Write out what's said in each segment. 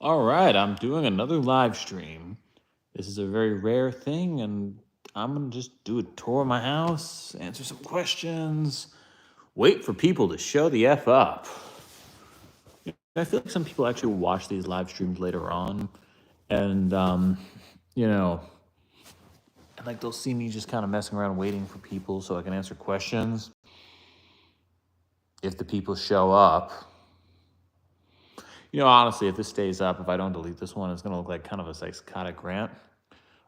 All right, I'm doing another live stream. This is a very rare thing, and I'm gonna just do a tour of my house, answer some questions, wait for people to show the F up. I feel like some people actually watch these live streams later on, and you know, and like they'll see me just kind of messing around waiting for people so I can answer questions. If the people show up, honestly, if this stays up, if I don't delete this one, it's gonna look like kind of a psychotic rant.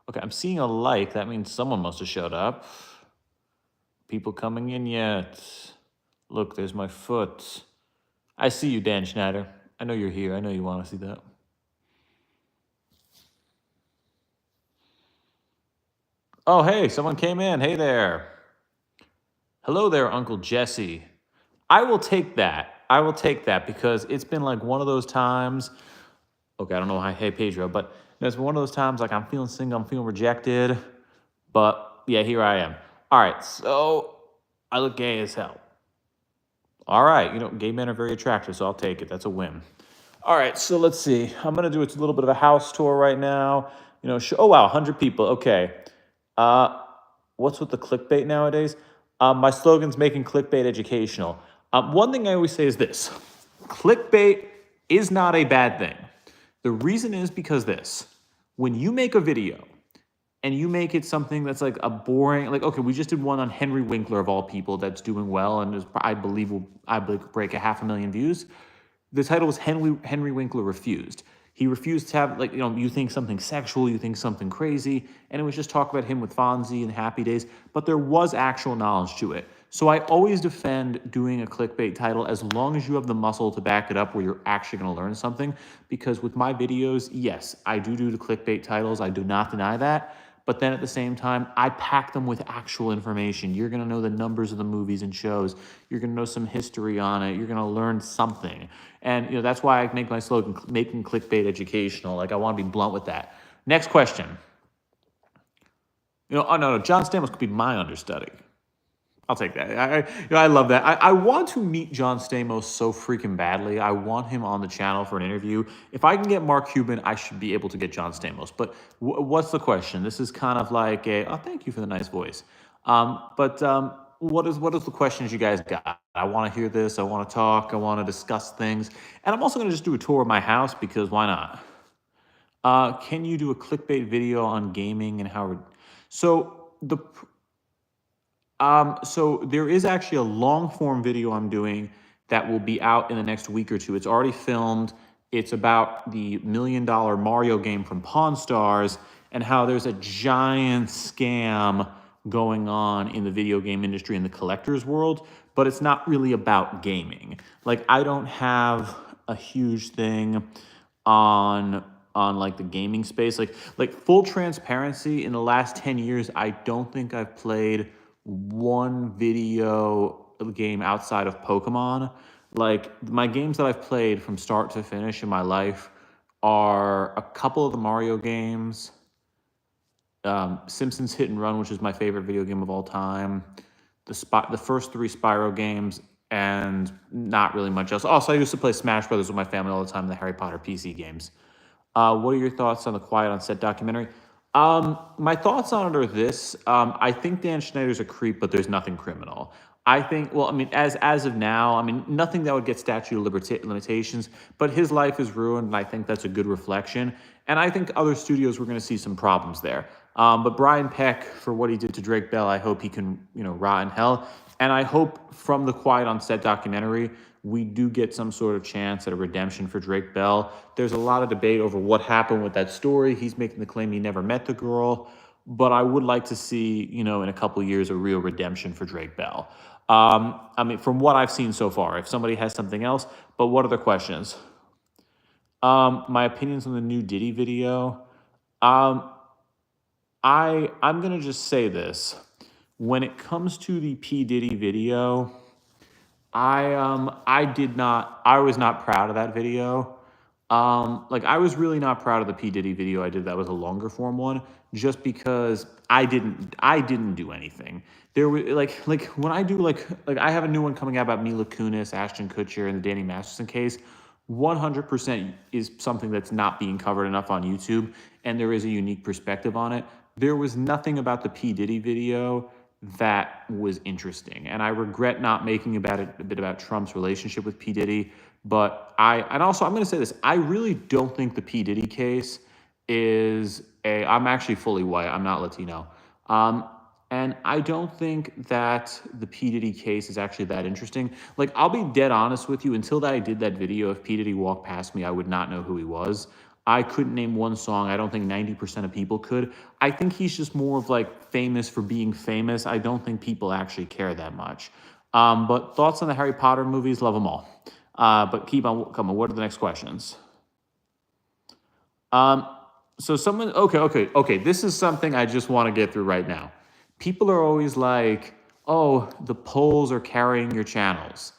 Okay, I'm seeing a like. That means someone must have showed up. People coming in yet? Look, there's my foot. I see you, Dan Schneider. I know you're here. I know you want to see that. Oh, hey, someone came in. Hey there. Hello there, Uncle Jesse. I will take that. I will take that because it's been like one of those times. Okay, I don't know how, hey, Pedro, but it's one of those times like I'm feeling single, I'm feeling rejected. But yeah, here I am. All right, so I look gay as hell. All right, gay men are very attractive, so I'll take it. That's a win. All right, so let's see. I'm gonna do a little bit of a house tour right now. Oh wow, 100 people. Okay. Uh, what's with the clickbait nowadays? My slogan's making clickbait educational. One thing I always say is this: clickbait is not a bad thing. The reason is because this: when you make a video and you make it something that's like a boring, like, okay, we just did one on Henry Winkler of all people that's doing well and is, I believe will break 500,000 views. The title was Henry Winkler Refused. He refused to have, like, you think something sexual, you think something crazy, and it was just talk about him with Fonzie and Happy Days, but there was actual knowledge to it. So I always defend doing a clickbait title as long as you have the muscle to back it up where you're actually going to learn something. Because with my videos, yes, I do the clickbait titles. I do not deny that. But then at the same time, I pack them with actual information. You're going to know the numbers of the movies and shows. You're going to know some history on it. You're going to learn something. And that's why I make my slogan, making clickbait educational. Like, I want to be blunt with that. Next question. Oh, no, John Stamos could be my understudy. I'll take that. I love that. I want to meet John Stamos so freaking badly. I want him on the channel for an interview. If I can get Mark Cuban, I should be able to get John Stamos. But what's the question? This is kind of like thank you for the nice voice. But what is the questions you guys got? I want to hear this. I want to talk. I want to discuss things. And I'm also going to just do a tour of my house because why not? Can you do a clickbait video on gaming and how? So there is actually a long form video I'm doing that will be out in the next week or two. It's already filmed. It's about the $1 million Mario game from Pawn Stars and how there's a giant scam going on in the video game industry in the collector's world, but it's not really about gaming. Like, I don't have a huge thing on like the gaming space. Like full transparency, in the last 10 years, I don't think I've played one video game outside of Pokemon. Like, my games that I've played from start to finish in my life are a couple of the Mario games, Simpsons Hit and Run, which is my favorite video game of all time, the first three Spyro games, and not really much else. Also, I used to play Smash Brothers with my family all the time, the Harry Potter PC games. What are your thoughts on the Quiet on Set documentary? My thoughts on it are this. I think Dan Schneider's a creep, but there's nothing criminal. I think, well, I mean, as of now, I mean, nothing that would get statute of limitations, but his life is ruined, and I think that's a good reflection. And I think other studios were going to see some problems there. But Brian Peck, for what he did to Drake Bell, I hope he can, rot in hell. And I hope from the Quiet on Set documentary, we do get some sort of chance at a redemption for Drake Bell. There's a lot of debate over what happened with that story. He's making the claim he never met the girl, but I would like to see, in a couple of years, a real redemption for Drake Bell. I mean, from what I've seen so far, if somebody has something else, but what other questions? My opinions on the new Diddy video. I'm gonna just say this. When it comes to the P. Diddy video, I was not proud of that video. Like, I was really not proud of the P. Diddy video I did that was a longer form one, just because I didn't do anything. There was like when I do like I have a new one coming out about Mila Kunis, Ashton Kutcher, and the Danny Masterson case. 100% is something that's not being covered enough on YouTube, and there is a unique perspective on it. There was nothing about the P. Diddy video that was interesting, and I regret not making about it a bit about Trump's relationship with P. Diddy. But and also I'm going to say this: I really don't think the P. Diddy case is a. I'm actually fully white. I'm not Latino. And I don't think that the P. Diddy case is actually that interesting. Like, I'll be dead honest with you. Until I did that video, if P. Diddy walked past me, I would not know who he was. I couldn't name one song. I don't think 90% of people could. I think he's just more of like famous for being famous. I don't think people actually care that much. But thoughts on the Harry Potter movies? Love them all. But keep on coming. What are the next questions? So someone, okay. This is something I just want to get through right now. People are always like, oh, the polls are carrying your channels.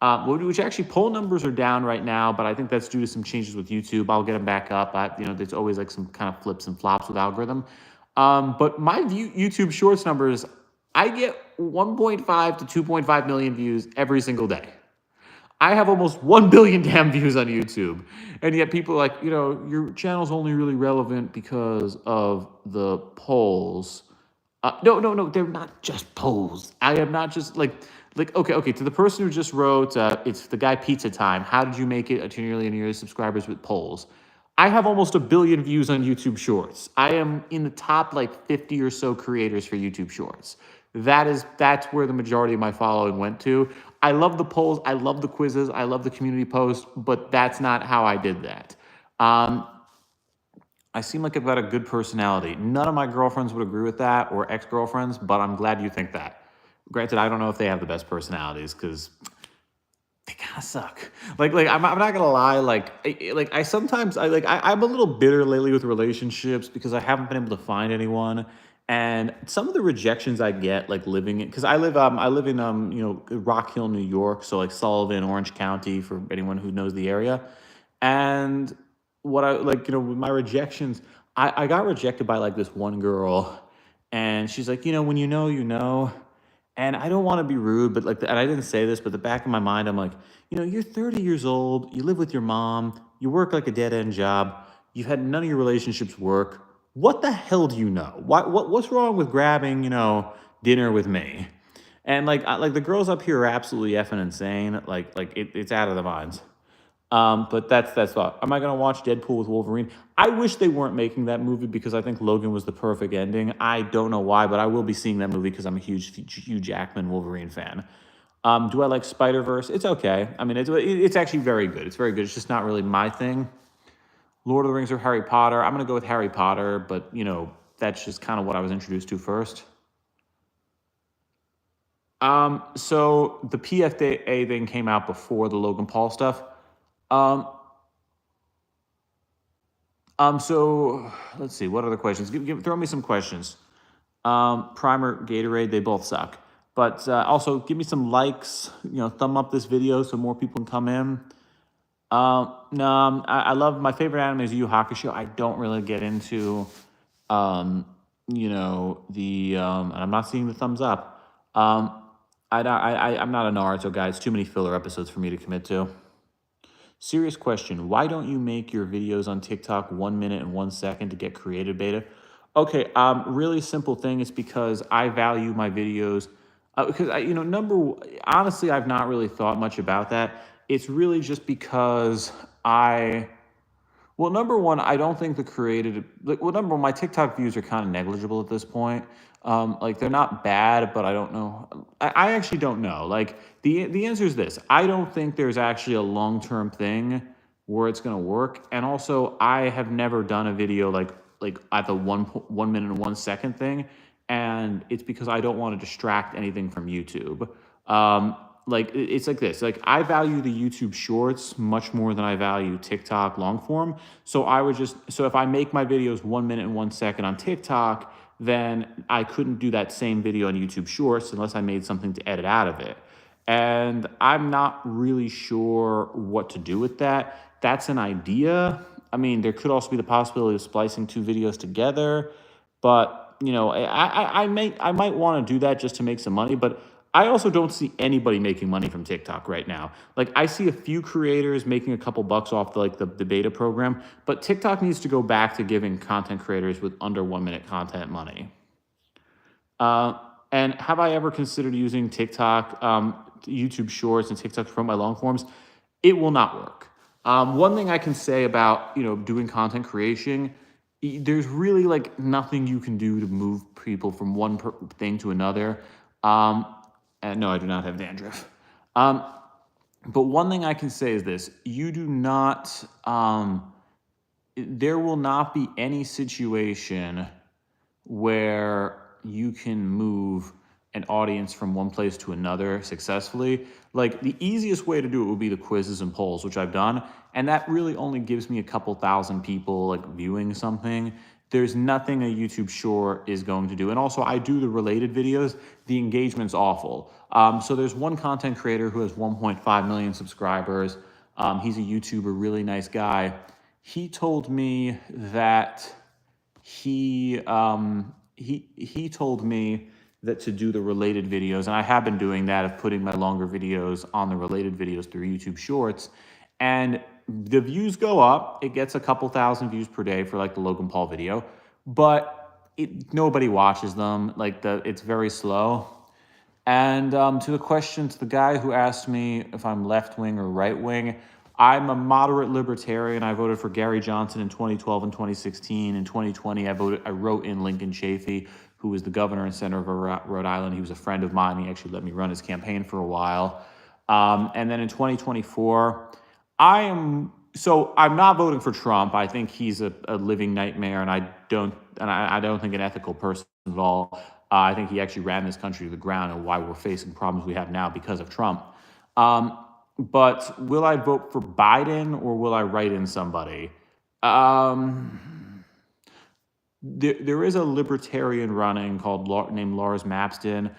Which actually poll numbers are down right now, but I think that's due to some changes with YouTube. I'll get them back up. There's always like some kind of flips and flops with algorithm. But my YouTube Shorts numbers, I get 1.5 to 2.5 million views every single day. I have almost 1 billion damn views on YouTube. And yet people are like, your channel's only really relevant because of the polls. No, they're not just polls. I am not just okay. To the person who just wrote, it's the guy Pizza Time. How did you make it to nearly subscribers with polls? I have almost 1 billion views on YouTube Shorts. I am in the top 50 or so creators for YouTube Shorts. That's where the majority of my following went to. I love the polls. I love the quizzes. I love the community posts, but that's not how I did that. I seem like I've got a good personality. None of my girlfriends would agree with that, or ex-girlfriends, but I'm glad you think that. Granted, I don't know if they have the best personalities because they kind of suck. I'm not gonna lie. I'm a little bitter lately with relationships because I haven't been able to find anyone. And some of the rejections I get, living in, because I live in Rock Hill, New York, so Sullivan, Orange County, for anyone who knows the area. And what I with my rejections, I got rejected by this one girl, and she's like, when you know, you know. And I don't want to be rude, but and I didn't say this, but the back of my mind, I'm like, you're 30 years old, you live with your mom, you work like a dead end job, you've had none of your relationships work. What the hell do you know? What's wrong with grabbing, dinner with me? And the girls up here are absolutely effing insane. It's out of the minds. But that's thought. Am I gonna watch Deadpool with Wolverine? I wish they weren't making that movie because I think Logan was the perfect ending. I don't know why, but I will be seeing that movie because I'm a huge Hugh Jackman Wolverine fan. Do I like Spider-Verse? It's okay. I mean, it's actually very good. It's very good. It's just not really my thing. Lord of the Rings or Harry Potter? I'm gonna go with Harry Potter, but that's just kind of what I was introduced to first. So the PFA thing came out before the Logan Paul stuff. So let's see. What other questions? Throw me some questions. Primer, Gatorade, they both suck. But also, give me some likes. Thumb up this video so more people can come in. No, I love my favorite anime is Yu Yu Hakusho. I don't really get into, and I'm not seeing the thumbs up. I'm not a Naruto guy. It's too many filler episodes for me to commit to. Serious question. Why don't you make your videos on TikTok 1 minute and 1 second to get creative beta? Okay, really simple thing. It's because I value my videos. Because honestly, I've not really thought much about that. It's really just because number one, I don't think the creative, number one, my TikTok views are kind of negligible at this point. They're not bad, but I don't know. I actually don't know. The answer is this. I don't think there's actually a long-term thing where it's going to work. And also, I have never done a video like at the 1 minute and 1 second thing. And it's because I don't want to distract anything from YouTube. It's like this. I value the YouTube Shorts much more than I value TikTok long form. So if I make my videos 1 minute and 1 second on TikTok, then I couldn't do that same video on YouTube Shorts unless I made something to edit out of it. And I'm not really sure what to do with that. That's an idea. I mean, there could also be the possibility of splicing 2 videos together, but I might want to do that just to make some money. But I also don't see anybody making money from TikTok right now. Like I see a few creators making a couple bucks off the beta program, but TikTok needs to go back to giving content creators with under 1 minute content money. Uh, and have I ever considered using TikTok, YouTube Shorts, and TikTok to promote my long forms? It will not work. One thing I can say about doing content creation, there's really like nothing you can do to move people from one thing to another. Um, and no, I do not have dandruff. Um, but one thing I can say is this: you do not. There will not be any situation where you can move an audience from one place to another successfully. Like the easiest way to do it would be the quizzes and polls, which I've done. And that really only gives me a couple thousand people like viewing something. There's nothing a YouTube short is going to do. And also I do the related videos. The engagement's awful. So there's one content creator who has 1.5 million subscribers. He's a YouTuber, really nice guy. He told me that he told me that to do the related videos, and I have been doing that, of putting my longer videos on the related videos through YouTube Shorts, and the views go up. It gets a couple thousand views per day for like the Logan Paul video, but nobody watches them. Like it's very slow. And to the guy who asked me if I'm left wing or right wing, I'm a moderate libertarian. I voted for Gary Johnson in 2012 and 2016. In 2020, I wrote in Lincoln Chafee, who was the governor and senator of Rhode Island. He was a friend of mine. He actually let me run his campaign for a while. And then in 2024, I'm not voting for Trump. I think he's a living nightmare, and I don't think an ethical person at all. I think he actually ran this country to the ground, and why we're facing problems we have now because of Trump. But will I vote for Biden, or will I write in somebody? There is a libertarian running named Lars Mapstead,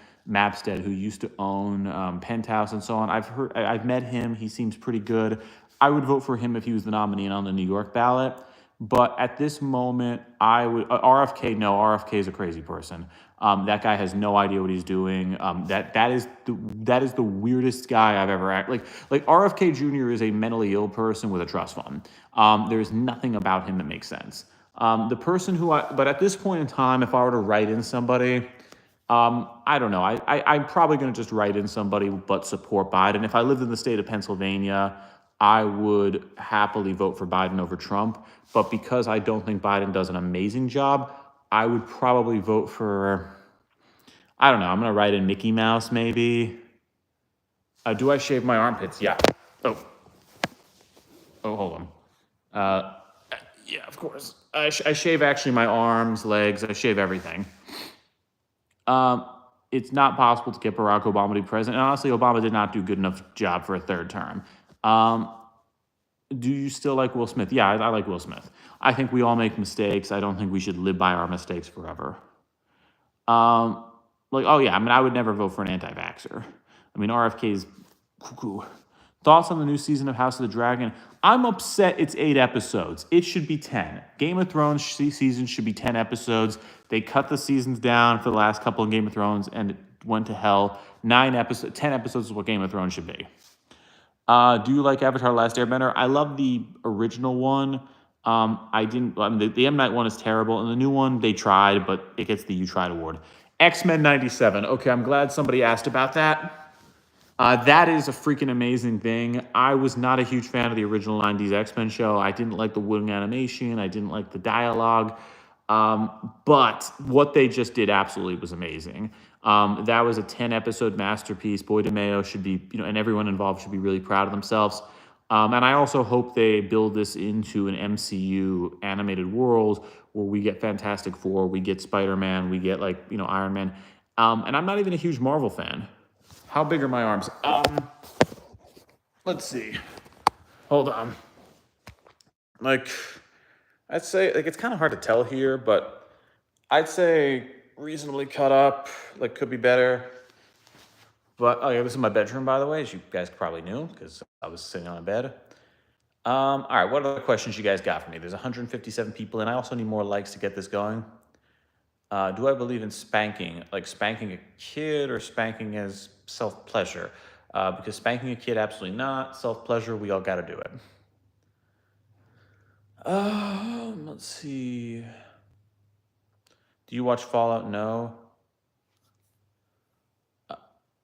who used to own Penthouse and so on. I've met him. He seems pretty good. I would vote for him if he was the nominee on the New York ballot. But at this moment, I would RFK. No, RFK is a crazy person. That guy has no idea what he's doing. That is the weirdest guy I've ever acted like. RFK Jr. is a mentally ill person with a trust fund. There's nothing about him that makes sense. The person but at this point in time, if I were to write in somebody, I don't know. I'm probably going to just write in somebody but support Biden. If I lived in the state of Pennsylvania, I would happily vote for Biden over Trump. But because I don't think Biden does an amazing job, I would probably vote for, I don't know, I'm going to write in Mickey Mouse maybe. Do I shave my armpits? Yeah. Oh, hold on. Yeah, of course. I shave actually my arms, legs. I shave everything. It's not possible to get Barack Obama to be president. And honestly, Obama did not do a good enough job for a third term. Do you still like Will Smith? Yeah, I like Will Smith. I think we all make mistakes. I don't think we should live by our mistakes forever. Oh yeah, I would never vote for an anti-vaxxer. RFK's cuckoo. Thoughts on the new season of House of the Dragon? I'm upset it's 8 episodes. It should be 10. Game of Thrones season should be 10 episodes. They cut the seasons down for the last couple of Game of Thrones, and it went to hell. 10 episodes is what Game of Thrones should be. Do you like Avatar: Last Airbender? I love the original one. The M. Night one is terrible, and the new one, they tried, but it gets the You Tried award. X-Men 97. Okay, I'm glad somebody asked about that. That is a freaking amazing thing. I was not a huge fan of the original 90s X-Men show. I didn't like the wooden animation. I didn't like the dialogue. But what they just did absolutely was amazing. That was a 10-episode masterpiece. Boy DeMeo should be, and everyone involved should be really proud of themselves. And I also hope they build this into an MCU animated world where we get Fantastic Four, we get Spider-Man, we get Iron Man. And I'm not even a huge Marvel fan. How big are my arms? Let's see. Hold on. I'd say, it's kind of hard to tell here, but I'd say reasonably cut up, could be better. But, oh yeah, this is my bedroom, by the way, as you guys probably knew, because I was sitting on my bed. All right, what other questions you guys got for me? There's 157 people, and I also need more likes to get this going. Do I believe in spanking? Like spanking a kid or spanking as self-pleasure. Because spanking a kid, absolutely not. Self-pleasure, we all got to do it. Let's see. Do you watch Fallout? No.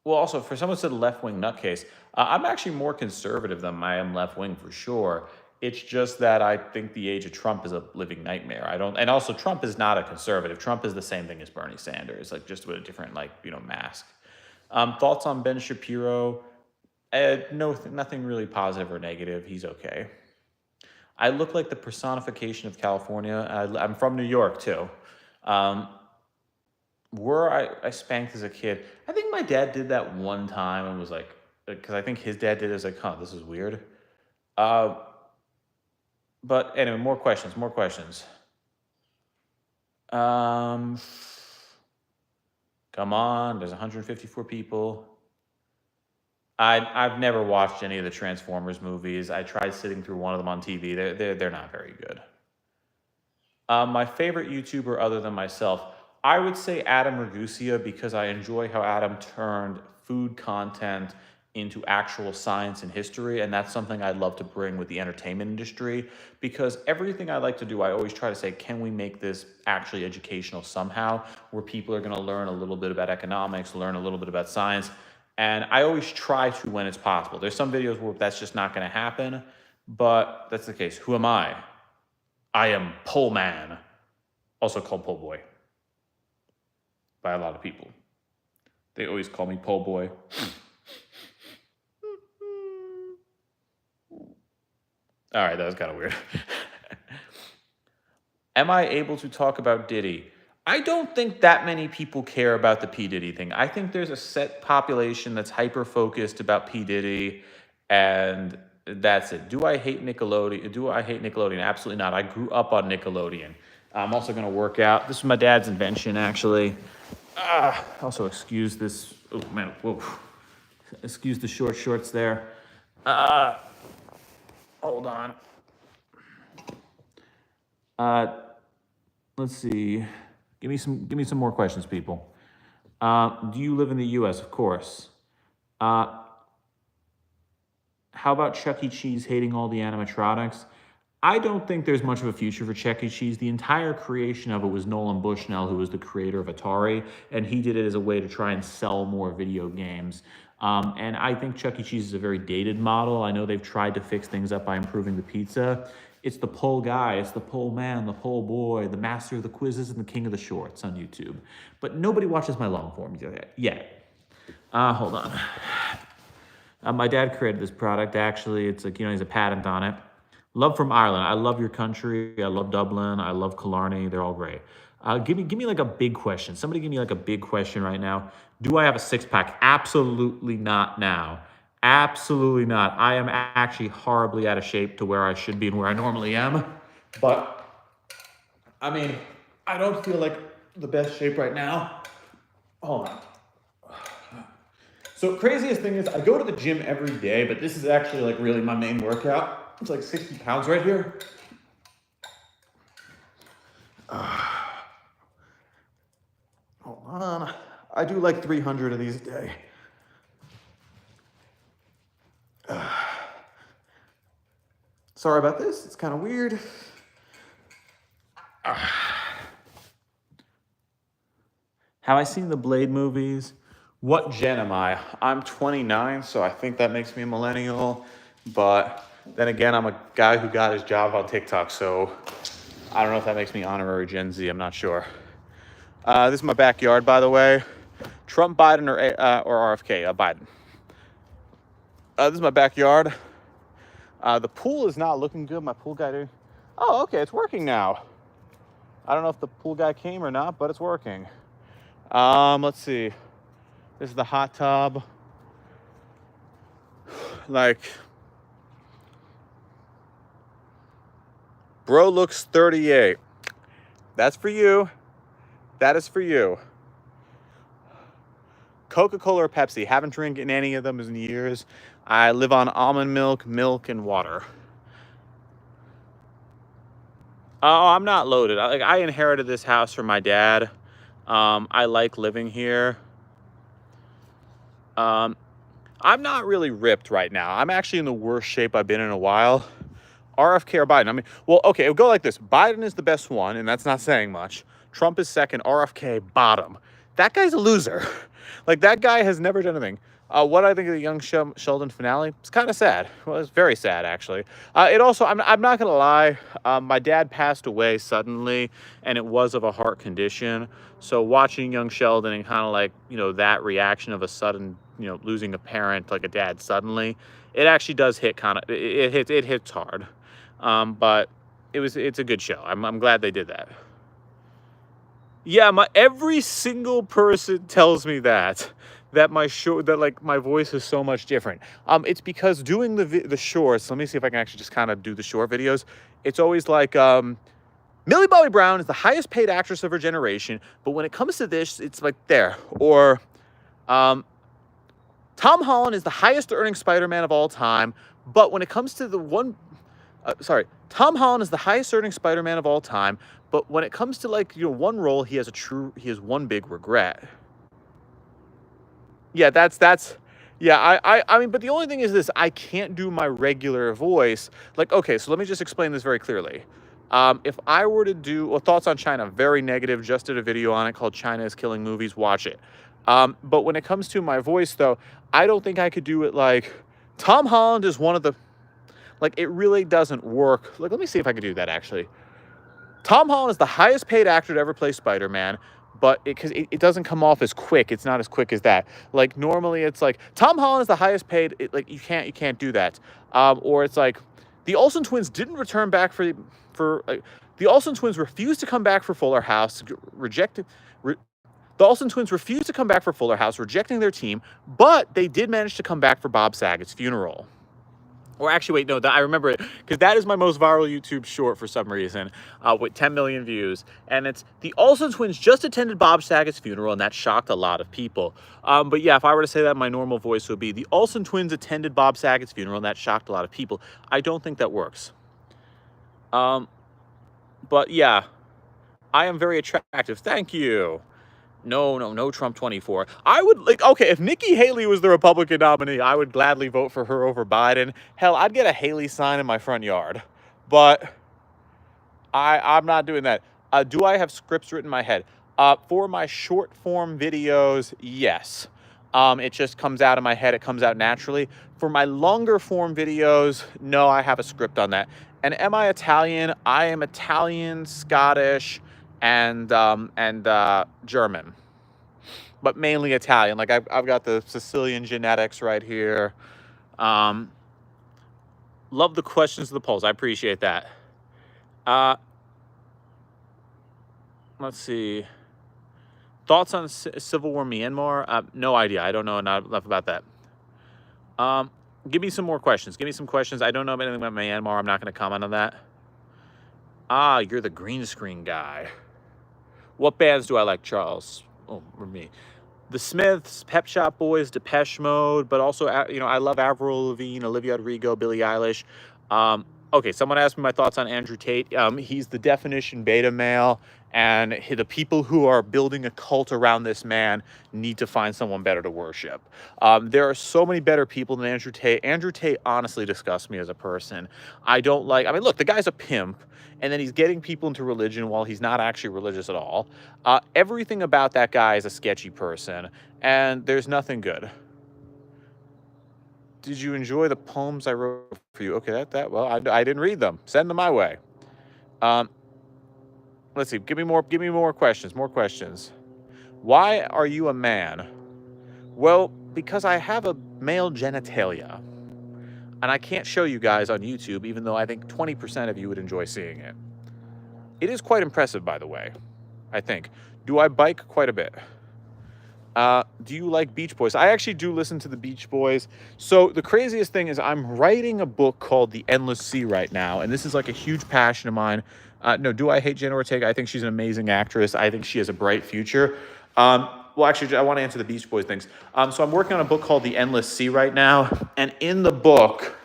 Well, also, for someone who said left-wing nutcase, I'm actually more conservative than I am left-wing for sure. It's just that I think the age of Trump is a living nightmare. I don't, and also Trump is not a conservative. Trump is the same thing as Bernie Sanders, like just with a different, like, mask. Thoughts on Ben Shapiro? No, nothing really positive or negative. He's okay. I look like the personification of California. I'm from New York too. Um, were I spanked as a kid? I think my dad did that one time and was like, because I think his dad did it. Was like, huh, this is weird. Uh, but anyway, more questions, more questions. Come on, there's 154 people. I've never watched any of the Transformers movies. I tried sitting through one of them on TV. They're not very good. My favorite YouTuber other than myself, I would say Adam Ragusia, because I enjoy how Adam turned food content into actual science and history, and that's something I'd love to bring with the entertainment industry, because everything I like to do, I always try to say, can we make this actually educational somehow, where people are gonna learn a little bit about economics, learn a little bit about science, and I always try to when it's possible. There's some videos where that's just not gonna happen, but that's the case. Who am I? I am Pole Man, also called Pole Boy by a lot of people. They always call me Pole Boy. All right, that was kind of weird. Am I able to talk about Diddy? I don't think that many people care about the P. Diddy thing. I think there's a set population that's hyper-focused about P. Diddy, and that's it. Do I hate Nickelodeon? Do I hate Nickelodeon? Absolutely not. I grew up on Nickelodeon. I'm also going to work out. This is my dad's invention, actually. Also, excuse this. Oh, man. Whoa. Excuse the short shorts there. Hold on. Let's see. Give me some more questions, people. Do you live in the U.S.? Of course. How about Chuck E. Cheese hating all the animatronics? I don't think there's much of a future for Chuck E. Cheese. The entire creation of it was Nolan Bushnell, who was the creator of Atari, and he did it as a way to try and sell more video games. And I think Chuck E. Cheese is a very dated model. I know they've tried to fix things up by improving the pizza. It's the pole guy, it's the pole man, the pole boy, the master of the quizzes, and the king of the shorts on YouTube. But nobody watches my long form yet. Hold on. My dad created this product, actually. It's like, he has a patent on it. Love from Ireland. I love your country. I love Dublin. I love Killarney. They're all great. Give me like a big question. Somebody give me like a big question right now. Do I have a six-pack? Absolutely not now. Absolutely not. I am actually horribly out of shape to where I should be and where I normally am. But, I mean, I don't feel like the best shape right now. Hold on. So craziest thing is I go to the gym every day, but this is actually like really my main workout. It's like 60 pounds right here. Hold on. I do like 300 of these a day. Sorry about this. It's kind of weird. Have I seen the Blade movies? What gen am I? I'm 29, so I think that makes me a millennial. But then again, I'm a guy who got his job on TikTok, so I don't know if that makes me honorary Gen Z. I'm not sure. This is my backyard, by the way. Trump, Biden, or RFK? Biden. This is my backyard. The pool is not looking good. My pool guy did. Oh, okay, it's working now. I don't know if the pool guy came or not, but it's working. Let's see. This is the hot tub. Like, bro looks 38. That's for you. That is for you. Coca-Cola or Pepsi? Haven't drinking any of them in years. I live on almond milk, and water. Oh, I'm not loaded. I inherited this house from my dad. I like living here. I'm not really ripped right now. I'm actually in the worst shape I've been in a while. RFK or Biden? I mean, well, okay, it'll go like this. Biden is the best one, and that's not saying much. Trump is second. RFK, bottom. That guy's a loser. Like, that guy has never done anything. What I think of the Young Sheldon finale, it's kind of sad. Well, it's very sad, actually. It also, I'm not going to lie, my dad passed away suddenly, and it was of a heart condition. So watching Young Sheldon and kind of like, you know, that reaction of a sudden, you know, losing a parent, like a dad suddenly, it actually does hit kind of, it hits hard. But it's a good show. I'm glad they did that. Yeah, every single person tells me that my show, that like my voice is so much different. It's because doing the shorts. Let me see if I can actually just kind of do the short videos. It's always like Millie Bobby Brown is the highest paid actress of her generation, but when it comes to this, it's like there. Or Tom Holland is the highest earning Spider-Man of all time, but when it comes to the one. Tom Holland is the highest earning Spider-Man of all time, but when it comes to like, you know, one role, he has one big regret. Yeah, yeah, I mean, but the only thing is this, I can't do my regular voice. Like, okay, so let me just explain this very clearly. If I were to do, well, thoughts on China, very negative, just did a video on it called China is Killing Movies, watch it. But when it comes to my voice though, I don't think I could do it like, Tom Holland is one of the, like, it really doesn't work. Like, let me see if I can do that, actually. Tom Holland is the highest paid actor to ever play Spider-Man, but because it doesn't come off as quick. It's not as quick as that. Like, normally it's like, Tom Holland is the highest paid. Like, you can't do that. Or it's like, the Olsen twins didn't return back the Olsen twins refused to come back for Fuller House, the Olsen twins refused to come back for Fuller House, rejecting their team, but they did manage to come back for Bob Saget's funeral. Or actually, wait, no, I remember it, because that is my most viral YouTube short for some reason, with 10 million views. And it's, the Olsen twins just attended Bob Saget's funeral, and that shocked a lot of people. But yeah, if I were to say that, my normal voice would be, the Olsen twins attended Bob Saget's funeral, and that shocked a lot of people. I don't think that works. But yeah, I am very attractive. Thank you. No, Trump 24. I would, like, okay, if Nikki Haley was the Republican nominee, I would gladly vote for her over Biden. Hell, I'd get a Haley sign in my front yard. But I'm not doing that. Do I have scripts written in my head? For my short form videos, yes. It just comes out of my head. It comes out naturally. For my longer form videos, no, I have a script on that. And am I Italian? I am Italian, Scottish, and German, but mainly Italian. Like, I've got the Sicilian genetics right here. Love the questions of the polls. I appreciate that. Let's see. Thoughts on Civil War Myanmar? No idea. I don't know enough about that. Give me some more questions. Give me some questions. I don't know anything about Myanmar. I'm not going to comment on that. You're the green screen guy. What bands do I like, Charles? Oh, for me. The Smiths, Pep Shop Boys, Depeche Mode, but also, you know, I love Avril Lavigne, Olivia Rodrigo, Billie Eilish. Okay, someone asked me my thoughts on Andrew Tate. He's the definition beta male, and the people who are building a cult around this man need to find someone better to worship. There are so many better people than Andrew Tate. Andrew Tate honestly disgusts me as a person. I mean, look, the guy's a pimp, and then he's getting people into religion while he's not actually religious at all. Everything about that guy is a sketchy person, and there's nothing good. Did you enjoy the poems I wrote for you? Okay, well, I didn't read them. Send them my way. Let's see. Give me more questions. More questions. Why are you a man? Well, because I have a male genitalia, and I can't show you guys on YouTube, even though I think 20% of you would enjoy seeing it. It is quite impressive, by the way, I think. Do I bike? Quite a bit. Do you like Beach Boys? I actually do listen to the Beach Boys. So the craziest thing is I'm writing a book called The Endless Sea right now, and this is like a huge passion of mine. No, do I hate Jenna Ortega? I think she's an amazing actress. I think she has a bright future. Well, actually, I want to answer the Beach Boys things. So I'm working on a book called The Endless Sea right now, and in the book,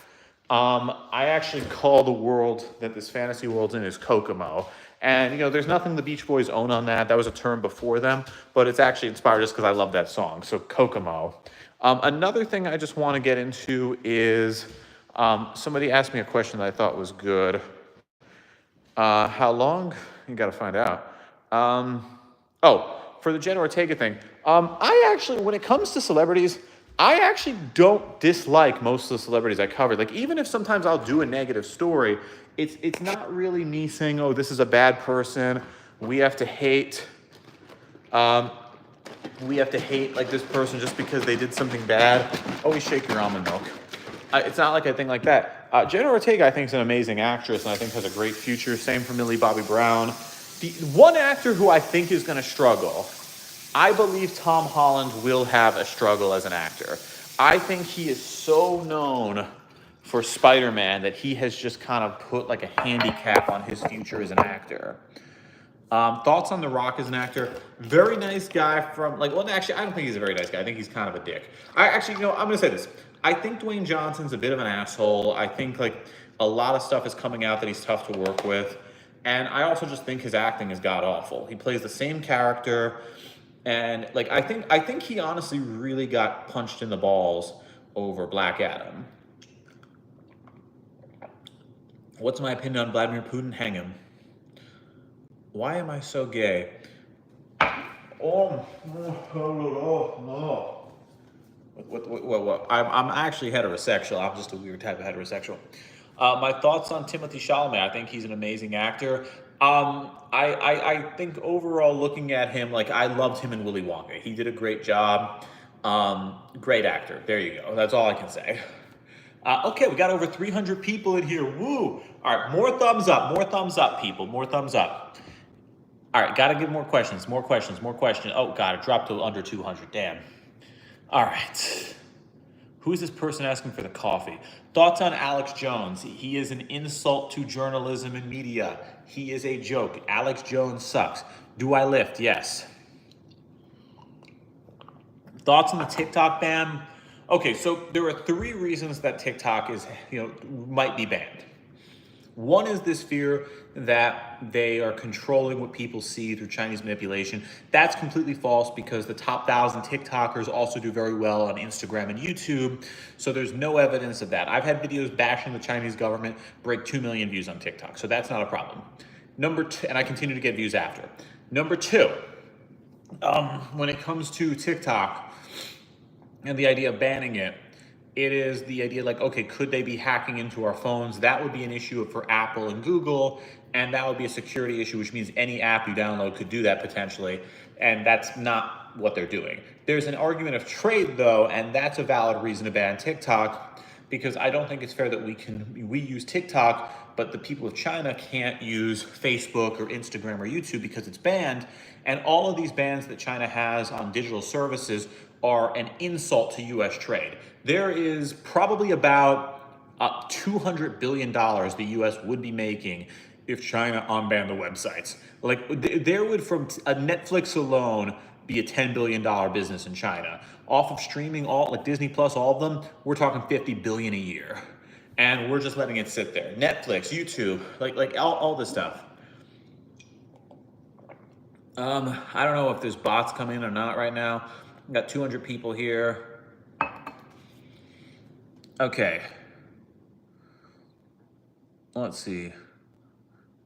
I actually call the world that this fantasy world's in is Kokomo. And, there's nothing the Beach Boys own on that. That was a term before them, but it's actually inspired just because I love that song. So Kokomo. Another thing I just want to get into is somebody asked me a question that I thought was good. How long? You got to find out. For the Jenna Ortega thing, I actually, when it comes to celebrities, I actually don't dislike most of the celebrities I covered. Like, even if sometimes I'll do a negative story, it's not really me saying, oh, this is a bad person. We have to hate like this person just because they did something bad. Always shake your almond milk. It's not like I think like that. Jenna Ortega, I think, is an amazing actress, and I think has a great future. Same for Millie Bobby Brown. The one actor who I think is going to struggle, I believe Tom Holland will have a struggle as an actor. I think he is so known for Spider-Man that he has just kind of put like a handicap on his future as an actor. Thoughts on The Rock as an actor? Very nice guy actually, I don't think he's a very nice guy. I think he's kind of a dick. I'm going to say this. I think Dwayne Johnson's a bit of an asshole. I think like a lot of stuff is coming out that he's tough to work with. And I also just think his acting is god-awful. He plays the same character. And like, I think he honestly really got punched in the balls over Black Adam. What's my opinion on Vladimir Putin? Hang him. Why am I so gay? Oh no. What? I'm actually heterosexual. I'm just a weird type of heterosexual. My thoughts on Timothée Chalamet. I think he's an amazing actor. I think overall, looking at him, like, I loved him in Willy Wonka. He did a great job. Great actor. There you go. That's all I can say. Okay, we got over 300 people in here. Woo! All right, more thumbs up, people. More thumbs up. All right, got to get more questions. Oh, God, it dropped to under 200. Damn. All right. Who is this person asking for the coffee? Thoughts on Alex Jones? He is an insult to journalism and media. He is a joke. Alex Jones sucks. Do I lift? Yes. Thoughts on the TikTok ban? Okay, so there are 3 reasons that TikTok is, might be banned. One is this fear that they are controlling what people see through Chinese manipulation. That's completely false because the top 1,000 TikTokers also do very well on Instagram and YouTube. So there's no evidence of that. I've had videos bashing the Chinese government break 2 million views on TikTok. So that's not a problem. Number 2, and I continue to get views after. Number 2, when it comes to TikTok and the idea of banning it, it is the idea like, okay, could they be hacking into our phones? That would be an issue for Apple and Google, and that would be a security issue, which means any app you download could do that potentially, and that's not what they're doing. There's an argument of trade, though, and that's a valid reason to ban TikTok, because I don't think it's fair that we use TikTok, but the people of China can't use Facebook or Instagram or YouTube because it's banned, and all of these bans that China has on digital services are an insult to U.S. trade. There is probably about $200 billion the U.S. would be making if China unbanned the websites. Like, there would, from a Netflix alone, be a $10 billion business in China. Off of streaming, like Disney Plus, all of them, we're talking $50 billion a year. And we're just letting it sit there. Netflix, YouTube, like all this stuff. I don't know if there's bots coming in or not right now. We've got 200 people here. Okay. Let's see.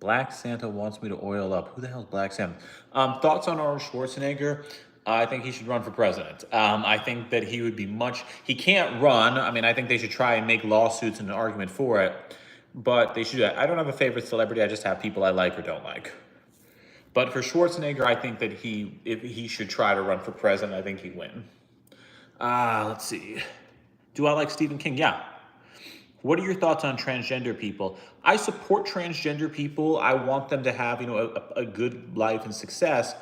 Black Santa wants me to oil up. Who the hell is Black Santa? Thoughts on Arnold Schwarzenegger? I think he should run for president. I think that he would be he can't run. I mean, I think they should try and make lawsuits and an argument for it, but they should do that. I don't have a favorite celebrity. I just have people I like or don't like. But for Schwarzenegger, I think that if he should try to run for president, I think he'd win. Let's see. Do I like Stephen King? Yeah. What are your thoughts on transgender people? I support transgender people. I want them to have, a good life and success.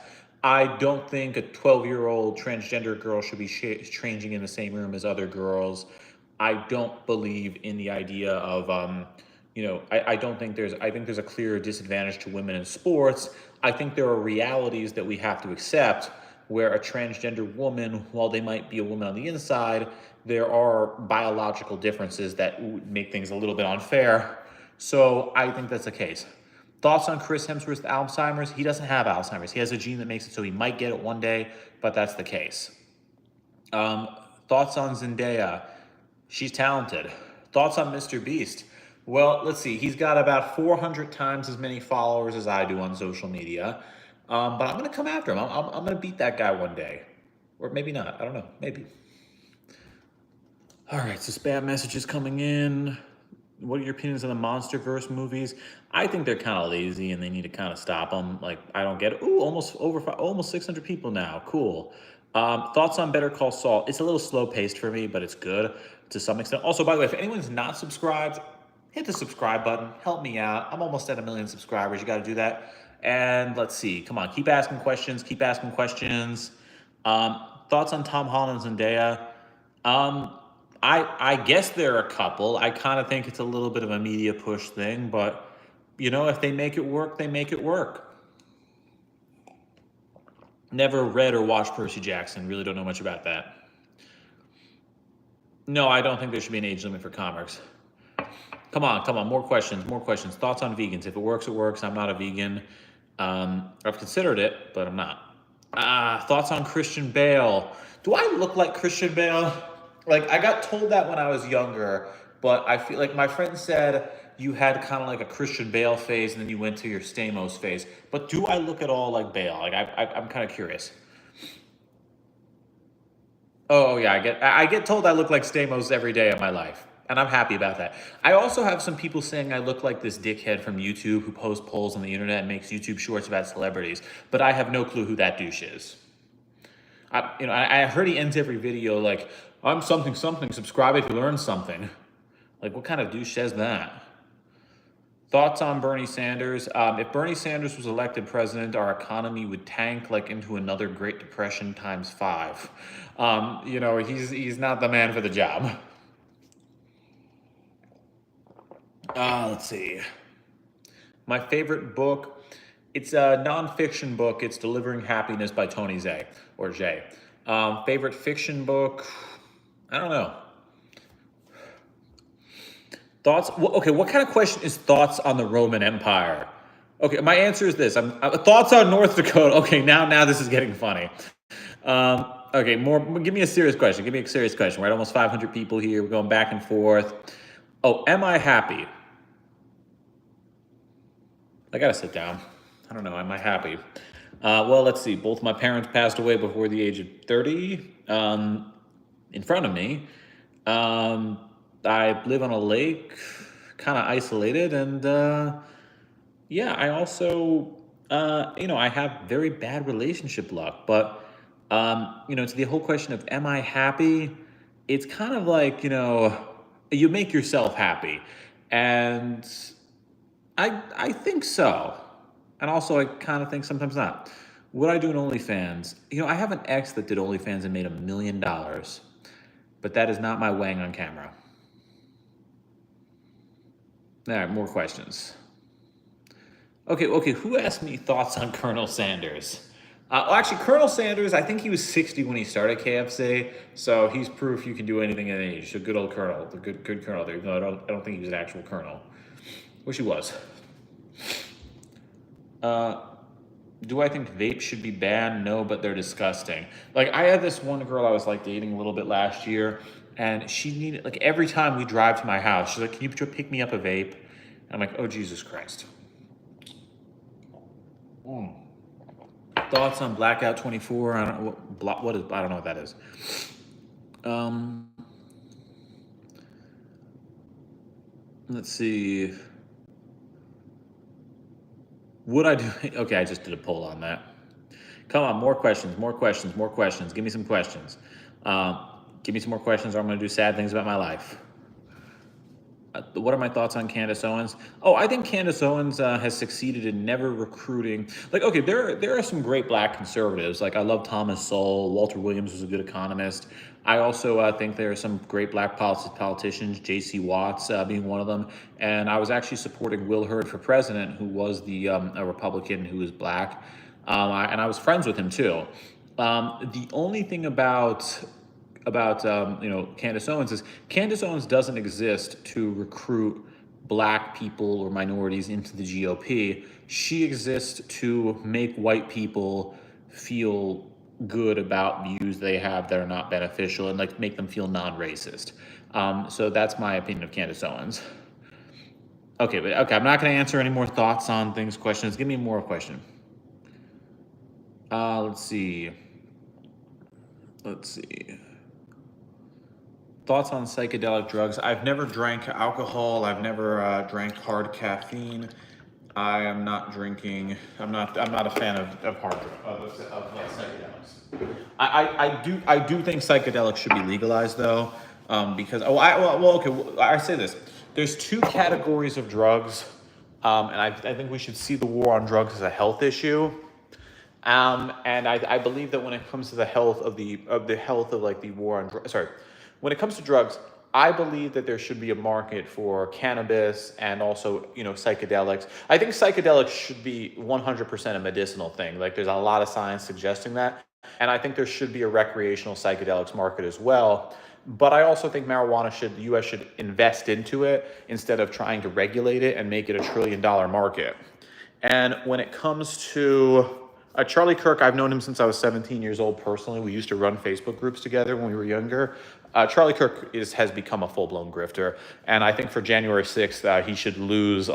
I don't think a 12-year-old transgender girl should be changing in the same room as other girls. I don't believe in the idea of, I think there's a clear disadvantage to women in sports. I think there are realities that we have to accept, where a transgender woman, while they might be a woman on the inside, there are biological differences that would make things a little bit unfair. So I think that's the case. Thoughts on Chris Hemsworth's Alzheimer's? He doesn't have Alzheimer's. He has a gene that makes it so he might get it one day, but that's the case. Um, Thoughts on Zendaya? She's talented. Thoughts on Mr. Beast? Well, let's see. He's got about 400 times as many followers as I do on social media. But I'm going to come after him. I'm going to beat that guy one day. Or maybe not. I don't know. Maybe. All right. So spam messages coming in. What are your opinions on the MonsterVerse movies? I think they're kind of lazy and they need to kind of stop them. Like, I don't get it. Ooh, almost 600 people now. Cool. Thoughts on Better Call Saul? It's a little slow paced for me, but it's good to some extent. Also, by the way, if anyone's not subscribed, hit the subscribe button. Help me out. I'm almost at 1 million subscribers. You got to do that. And let's see. Come on, keep asking questions. Keep asking questions. Thoughts on Tom Holland and Zendaya? I guess there are a couple. I kind of think it's a little bit of a media push thing, but you know, if they make it work, they make it work. Never read or watched Percy Jackson. Really don't know much about that. No, I don't think there should be an age limit for comics. Come on. More questions. Thoughts on vegans? If it works, it works. I'm not a vegan. I've considered it, but I'm not. Thoughts on Christian Bale? Do I look like Christian Bale? Like, I got told that when I was younger, but I feel like my friend said you had kind of like a Christian Bale phase and then you went to your Stamos phase. But do I look at all like Bale? Like, I'm kind of curious. Oh yeah, I get told I look like Stamos every day of my life, and I'm happy about that. I also have some people saying I look like this dickhead from YouTube who posts polls on the internet and makes YouTube shorts about celebrities, but I have no clue who that douche is. I heard he ends every video like, I'm something, subscribe if you learn something. Like, what kind of douche says that? Thoughts on Bernie Sanders? If Bernie Sanders was elected president, our economy would tank like into another Great Depression times 5. He's not the man for the job. Let's see. My favorite book, it's a nonfiction book. It's Delivering Happiness by Tony Zay, or Jay. Favorite fiction book, I don't know. Thoughts? Okay, what kind of question is thoughts on the Roman Empire? Okay, my answer is this. Thoughts on North Dakota. Okay, now this is getting funny. Okay, give me a serious question. We're at almost 500 people here. We're going back and forth. Oh, am I happy? I gotta sit down. I don't know. Am I happy? Well, let's see. Both my parents passed away before the age of 30 in front of me. I live on a lake, kind of isolated, and I also, I have very bad relationship luck. But, to the whole question of am I happy, it's kind of like, you make yourself happy. And I think so. And also, I kind of think sometimes not. Would I do an OnlyFans? I have an ex that did OnlyFans and made $1 million. But that is not my weighing on camera. All right, more questions. Okay, who asked me thoughts on Colonel Sanders? Actually, Colonel Sanders, I think he was 60 when he started KFC, so he's proof you can do anything at any age. So good old Colonel, the good Colonel there. No, I don't think he was an actual Colonel. Wish he was. Do I think vapes should be banned? No, but they're disgusting. Like, I had this one girl I was like dating a little bit last year, and she needed, like, every time we drive to my house, she's like, can you pick me up a vape? And I'm like, oh, Jesus Christ. Thoughts on Blackout 24? I don't know what that is. Let's see. Would I do? Okay, I just did a poll on that. Come on, more questions. Give me some questions. Give me some more questions, or I'm going to do sad things about my life. What are my thoughts on Candace Owens? Oh, I think Candace Owens has succeeded in never recruiting. Like, okay, there are some great black conservatives. Like, I love Thomas Sowell. Walter Williams was a good economist. I also think there are some great black politicians, J.C. Watts being one of them. And I was actually supporting Will Hurd for president, who was a Republican who was black. And I was friends with him, too. The only thing about Candace Owens is Candace Owens doesn't exist to recruit black people or minorities into the GOP. She exists to make white people feel good about views they have that are not beneficial and like make them feel non-racist. So that's my opinion of Candace Owens. Okay, but okay, I'm not going to answer any more thoughts on things, questions. Give me more question. Let's see. Let's see. Thoughts on psychedelic drugs? I've never drank alcohol. I've never drank hard caffeine. I am not drinking. I'm not a fan of hard psychedelics. I do think psychedelics should be legalized though, because okay. I say this. There's two categories of drugs, and I think we should see the war on drugs as a health issue. And I believe that when it comes to the health of like the war on when it comes to drugs, I believe that there should be a market for cannabis and also psychedelics. I think psychedelics should be 100% a medicinal thing. Like there's a lot of science suggesting that, and I think there should be a recreational psychedelics market as well. But I also think the U.S. should invest into it instead of trying to regulate it and make it a $1 trillion market. And when it comes to Charlie Kirk, I've known him since I was 17 years old personally. We used to run Facebook groups together when we were younger. Charlie Kirk has become a full-blown grifter, and I think for January 6th, he should lose.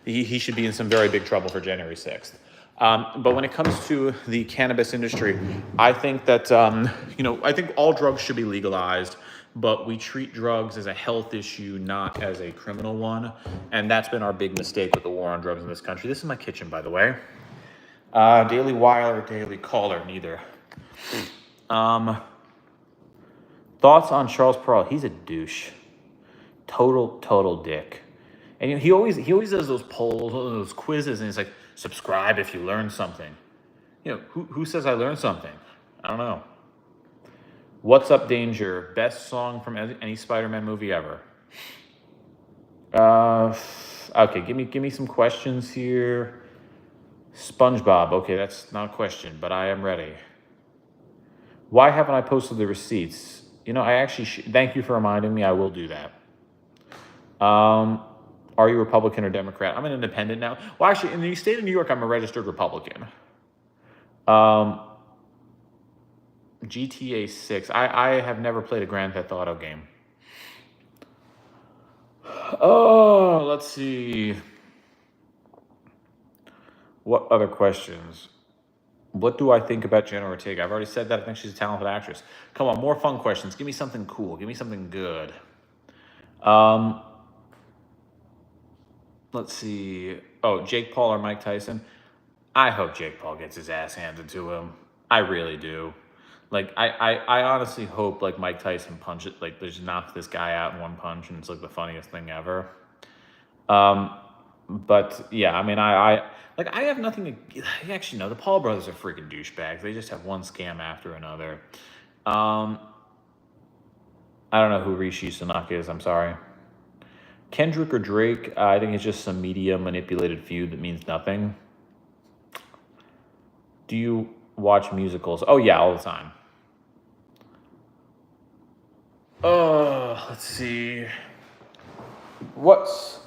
He should be in some very big trouble for January 6th. But when it comes to the cannabis industry, I think that I think all drugs should be legalized, but we treat drugs as a health issue, not as a criminal one, and that's been our big mistake with the war on drugs in this country. This is my kitchen, by the way. Daily Wire or Daily Caller, neither. Thoughts on Charles Peralo? He's a douche. Total dick. And he always does those polls, those quizzes, and he's like, subscribe if you learn something. Who says I learned something? I don't know. What's Up Danger? Best song from any Spider-Man movie ever. Okay, give me some questions here. SpongeBob. Okay, that's not a question, but I am ready. Why haven't I posted the receipts? I actually thank you for reminding me. I will do that. Are you Republican or Democrat? I'm an independent now. Well, actually, in the state of New York, I'm a registered Republican. GTA 6. I have never played a Grand Theft Auto game. Oh, let's see. What other questions? What do I think about Jenna Ortega? I've already said that. I think she's a talented actress. Come on, more fun questions. Give me something cool. Give me something good. Let's see. Oh, Jake Paul or Mike Tyson? I hope Jake Paul gets his ass handed to him. I really do. Like, I honestly hope, like, Mike Tyson punches, like, just knocks this guy out in one punch, and it's, like, the funniest thing ever. But, yeah, I mean, I have nothing to... Actually, no, the Paul brothers are freaking douchebags. They just have one scam after another. I don't know who Rishi Sunak is. I'm sorry. Kendrick or Drake, I think it's just some media manipulated feud that means nothing. Do you watch musicals? Oh, yeah, all the time. Let's see. What's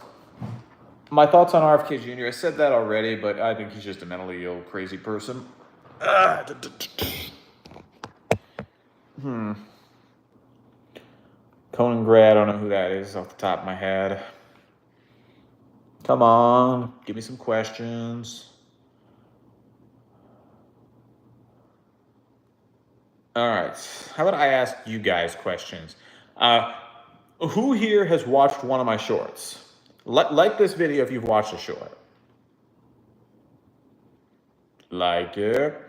my thoughts on RFK Jr.? I said that already, but I think he's just a mentally ill, crazy person. Conan Gray, I don't know who that is off the top of my head. Come on, give me some questions. All right, how about I ask you guys questions? Who here has watched one of my shorts? Like this video if you've watched a short. Like it.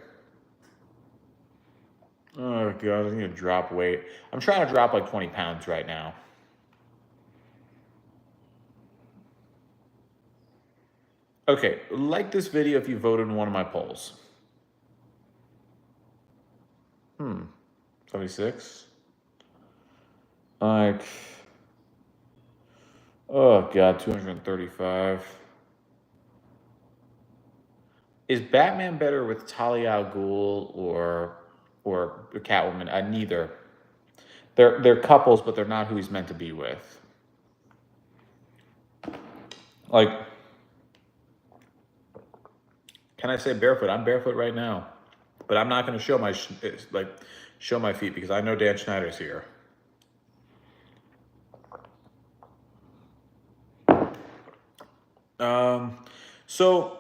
Oh, God, I need to drop weight. I'm trying to drop like 20 pounds right now. Okay, like this video if you voted in one of my polls. 76? Like, oh, God, 235. Is Batman better with Talia al Ghul or or Catwoman. Neither. They're couples, but they're not who he's meant to be with. Like, can I say barefoot? I'm barefoot right now, but I'm not going to show my show my feet because I know Dan Schneider's here. So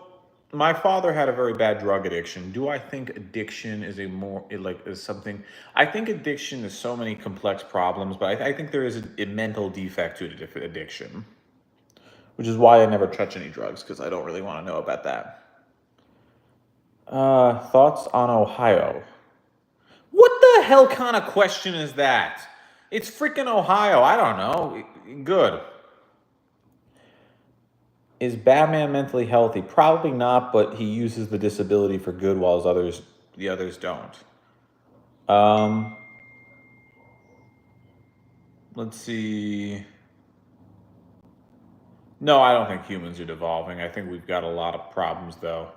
my father had a very bad drug addiction. Do I think addiction is is something? I think addiction is so many complex problems, but I think there is a mental defect to addiction, which is why I never touch any drugs because I don't really want to know about that. Thoughts on Ohio? What the hell kind of question is that? It's freaking Ohio. I don't know. Good. Is Batman mentally healthy? Probably not, but he uses the disability for good while the others don't. Let's see. No, I don't think humans are devolving. I think we've got a lot of problems, though.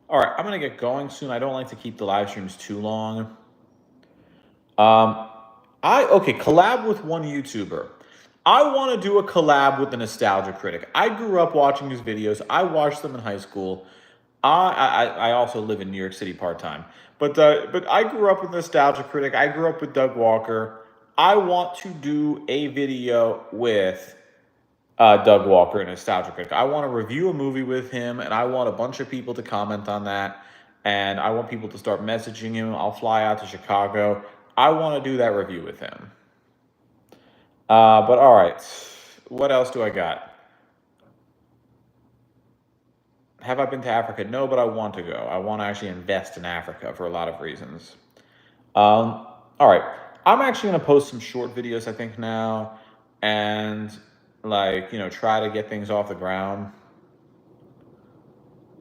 All right, I'm going to get going soon. I don't like to keep the live streams too long. Collab with one YouTuber. I want to do a collab with the Nostalgia Critic. I grew up watching his videos. I watched them in high school. I also live in New York City part-time. But I grew up with Nostalgia Critic. I grew up with Doug Walker. I want to do a video with Doug Walker and Nostalgia Critic. I want to review a movie with him, and I want a bunch of people to comment on that. And I want people to start messaging him. I'll fly out to Chicago. I want to do that review with him. But all right, what else do I got? Have I been to Africa? No, but I want to go. I want to actually invest in Africa for a lot of reasons. All right, I'm actually going to post some short videos, I think, now, and try to get things off the ground.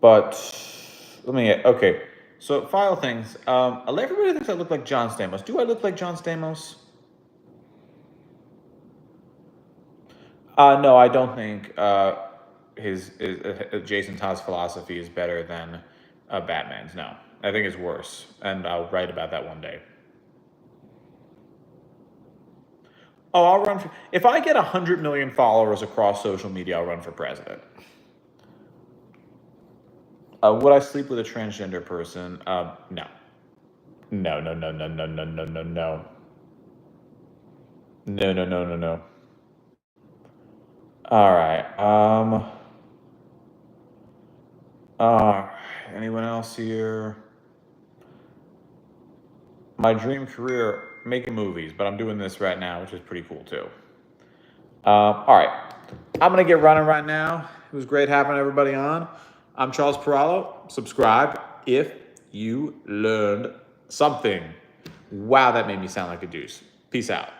But okay. So file things. Everybody thinks I look like John Stamos. Do I look like John Stamos? No, I don't think his Jason Todd's philosophy is better than Batman's. No, I think it's worse, and I'll write about that one day. Oh, I'll run for, if I get 100 million followers across social media, I'll run for president. Would I sleep with a transgender person? No. No. No. All right. Anyone else here? My dream career, making movies, but I'm doing this right now, which is pretty cool too. All right. I'm going to get running right now. It was great having everybody on. I'm Charles Peralo. Subscribe if you learned something. Wow, that made me sound like a deuce. Peace out.